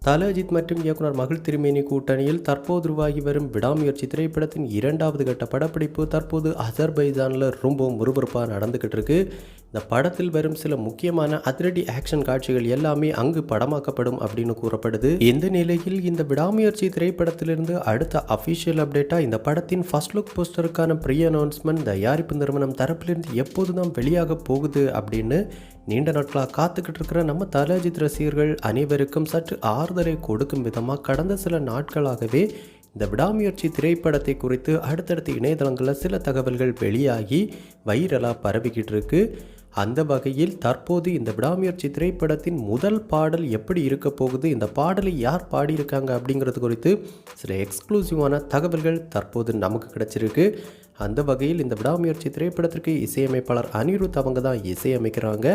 தல அஜித் மற்றும் இயக்குனர் மகிழ் திருமேனி கூட்டணியில் தற்போது உருவாகி வரும் விடாமுயற்சி திரைப்படத்தின் 2வது கட்ட படப்பிடிப்பு தற்போது அசர்பைஜானில் ரொம்ப முறுமுறுப்பாக நடந்துக்கிட்டு இருக்கு. இந்த படத்தில் வரும் சில முக்கியமான அதிரடி ஆக்ஷன் காட்சிகள் எல்லாமே அங்கு படமாக்கப்படும் அப்படின்னு கூறப்படுது. இந்த நிலையில் இந்த விடாமுயற்சி திரைப்படத்திலிருந்து அடுத்த அஃபிஷியல் அப்டேட்டாக இந்த படத்தின் ஃபர்ஸ்ட் லுக் போஸ்டருக்கான ப்ரீ அனௌன்ஸ்மெண்ட் தயாரிப்பு நிறுவனம் தரப்பிலிருந்து எப்போது தான் வெளியாக போகுது அப்படின்னு நீண்ட நாட்களாக காத்துக்கிட்டு இருக்கிற நம்ம தல அஜித் ரசிகர்கள் அனைவருக்கும் சற்று ஆறுதலை கொடுக்கும் விதமாக கடந்த சில நாட்களாகவே இந்த விடாமுயற்சி திரைப்படத்தை குறித்து அடுத்தடுத்த இணையதளங்களில் சில தகவல்கள் வெளியாகி வைரலாக பரவிக்கிட்டு இருக்கு. அந்த வகையில் தற்போது இந்த விடாமுயற்சி திரைப்படத்தின் முதல் பாடல் எப்படி இருக்க போகுது, இந்த பாடலை யார் பாடியிருக்காங்க அப்படிங்கிறது குறித்து சில எக்ஸ்க்ளூசிவான தகவல்கள் தற்போது நமக்கு கிடைச்சிருக்கு. அந்த வகையில் இந்த விடாமுயற்சி திரைப்படத்திற்கு இசையமைப்பாளர் அனிருத் அவங்க தான் இசையமைக்கிறாங்க.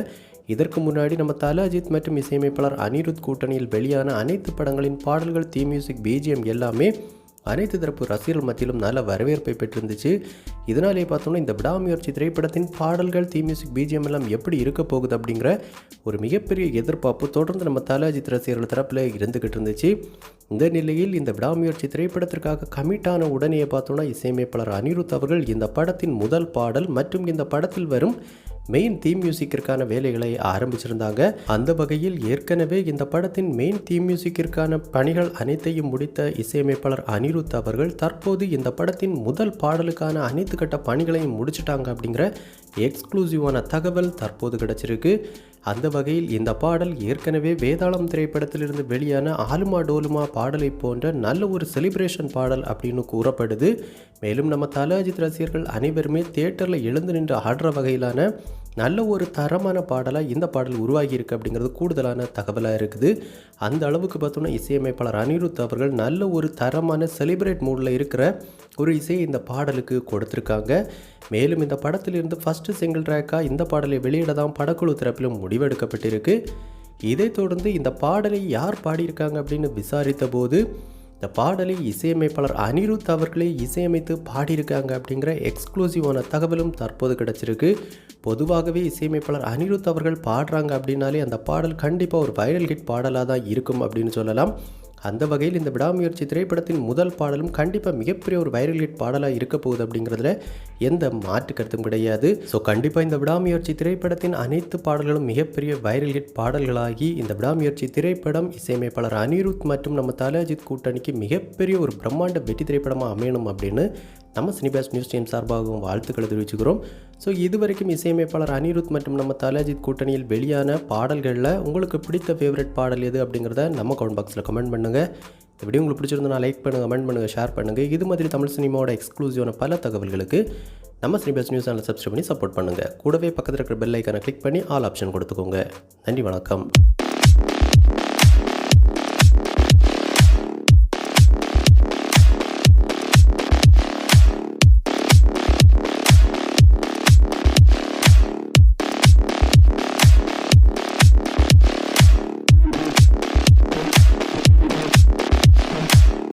இதற்கு முன்னாடி நம்ம தல அஜித் மற்றும் இசையமைப்பாளர் அனிருத் கூட்டணியில் வெளியான அனைத்து படங்களின் பாடல்கள், தீம் மியூசிக், பிஜிஎம் எல்லாமே அனைத்து தரப்பு ரசிகர்கள் மத்தியிலும் நல்ல வரவேற்பை பெற்றிருந்துச்சு. இதனாலே பார்த்தோம்னா இந்த விடாமுயற்சி திரைப்படத்தின் பாடல்கள், தீம் மியூசிக், பிஜிஎம் எல்லாம் எப்படி இருக்க போகுது அப்படிங்கிற ஒரு மிகப்பெரிய எதிர்பார்ப்பு தொடர்ந்து நம்ம தல அஜித் ரசிகர்கள் தரப்பில் இருந்துக்கிட்டு இருந்துச்சு. இந்த நிலையில் இந்த விடாமுயற்சி திரைப்படத்திற்காக கமிட்டான உடனே பார்த்தோம்னா இசையமைப்பாளர் அனிருத் அவர்கள் இந்த படத்தின் முதல் பாடல் மற்றும் இந்த படத்தில் வரும் மெயின் தீம் மியூசிக்கிற்கான வேலைகளை ஆரம்பிச்சிருந்தாங்க. அந்த வகையில் ஏற்கனவே இந்த படத்தின் மெயின் தீம் மியூசிக்கிற்கான பணிகள் அனைத்தையும் முடித்த இசையமைப்பாளர் அனிருத் அவர்கள் தற்போது இந்த படத்தின் முதல் பாடலுக்கான அனைத்து கட்ட பணிகளையும் முடிச்சிட்டாங்க அப்படிங்கிற எக்ஸ்க்ளூசிவான தகவல் தற்போது கிடைச்சிருக்கு. அந்த வகையில் இந்த பாடல் ஏற்கனவே வேதாளம் திரைப்படத்திலிருந்து வெளியான ஆலுமா டோலுமா பாடலை போன்ற நல்ல ஒரு செலிப்ரேஷன் பாடல் அப்படின்னு கூறப்படுது. மேலும் நம்ம தல அஜித் ரசிகர்கள் அனைவருமே தியேட்டரில் எழுந்து நின்று ஆடுற வகையிலான நல்ல ஒரு தரமான பாடலாக இந்த பாடல் உருவாகி இருக்குது அப்படிங்கிறது கூடுதலான தகவலாக இருக்குது. அந்த அளவுக்கு பார்த்தோன்னா இசையமைப்பாளர் அனிருத் அவர்கள் நல்ல ஒரு தரமான செலிப்ரேட் மூடில் இருக்கிற ஒரு இசையை இந்த பாடலுக்கு கொடுத்துருக்காங்க. மேலும் இந்த படத்திலிருந்து ஃபஸ்ட்டு சிங்கிள் ட்ராக்காக இந்த பாடலை வெளியிட தான் படக்குழு தரப்பிலும் முடிவெடுக்கப்பட்டிருக்கு. இதைத் தொடர்ந்து இந்த பாடலை யார் பாடியிருக்காங்க அப்படின்னு விசாரித்த போது இந்த பாடலை இசையமைப்பாளர் அனிருத் அவர்களே இசையமைத்து பாடியிருக்காங்க அப்படிங்கிற எக்ஸ்க்ளூசிவான தகவலும் தற்போது கிடச்சிருக்கு. பொதுவாகவே இசையமைப்பாளர் அனிருத் அவர்கள் பாடுறாங்க அப்படின்னாலே அந்த பாடல் கண்டிப்பாக ஒரு வைரல் ஹிட் பாடலாக தான் இருக்கும் அப்படின்னு சொல்லலாம். அந்த வகையில் இந்த விடாமுயற்சி திரைப்படத்தின் முதல் பாடலும் கண்டிப்பாக மிகப்பெரிய ஒரு வைரல் ஹிட் பாடலாக இருக்க போகுது அப்படிங்கிறதுல எந்த மாற்று கருத்தும் கிடையாது. ஸோ கண்டிப்பாக இந்த விடாமுயற்சி திரைப்படத்தின் அனைத்து பாடல்களும் மிகப்பெரிய வைரல் ஹிட் பாடல்களாகி இந்த விடாமுயற்சி திரைப்படம் இசையமைப்பாளர் அனிருத் மற்றும் நம்ம தல அஜித் கூட்டணிக்கு மிகப்பெரிய ஒரு பிரம்மாண்ட வெற்றி திரைப்படமாக அமையணும் அப்படின்னு நம்ம சினிபாஸ் நியூஸ் டீம் சார்பாகவும் வாழ்த்துக்களை தெரிவிச்சுக்கிறோம். ஸோ இதுவரைக்கும் இசையமைப்பாளர் அனிருத் மற்றும் நம்ம தல அஜித் கூட்டணியில் வெளியான பாடல்களில் உங்களுக்கு பிடித்த ஃபேவரட் பாடல் எது அப்படிங்கிறத நம்ம கமெண்ட் பாக்ஸில் கமெண்ட் பண்ணுங்கள். இந்த வீடியோ உங்களுக்கு பிடிச்சிருந்தா லைக் பண்ணுங்கள், கமெண்ட் பண்ணுங்கள், ஷேர் பண்ணுங்கள். இது மாதிரி தமிழ் சினிமாவோட எக்ஸ்க்ளூசிவான பல தகவல்களுக்கு நம்ம சினிபாஸ் நியூஸ் சேனலை சப்ஸ்கிரைப் பண்ணி சப்போர்ட் பண்ணுங்கள். கூடவே பக்கத்தில் இருக்கிற பெல் ஐக்கானை கிளிக் பண்ணி ஆல் ஆப்ஷன் கொடுத்துக்கோங்க. நன்றி, வணக்கம்.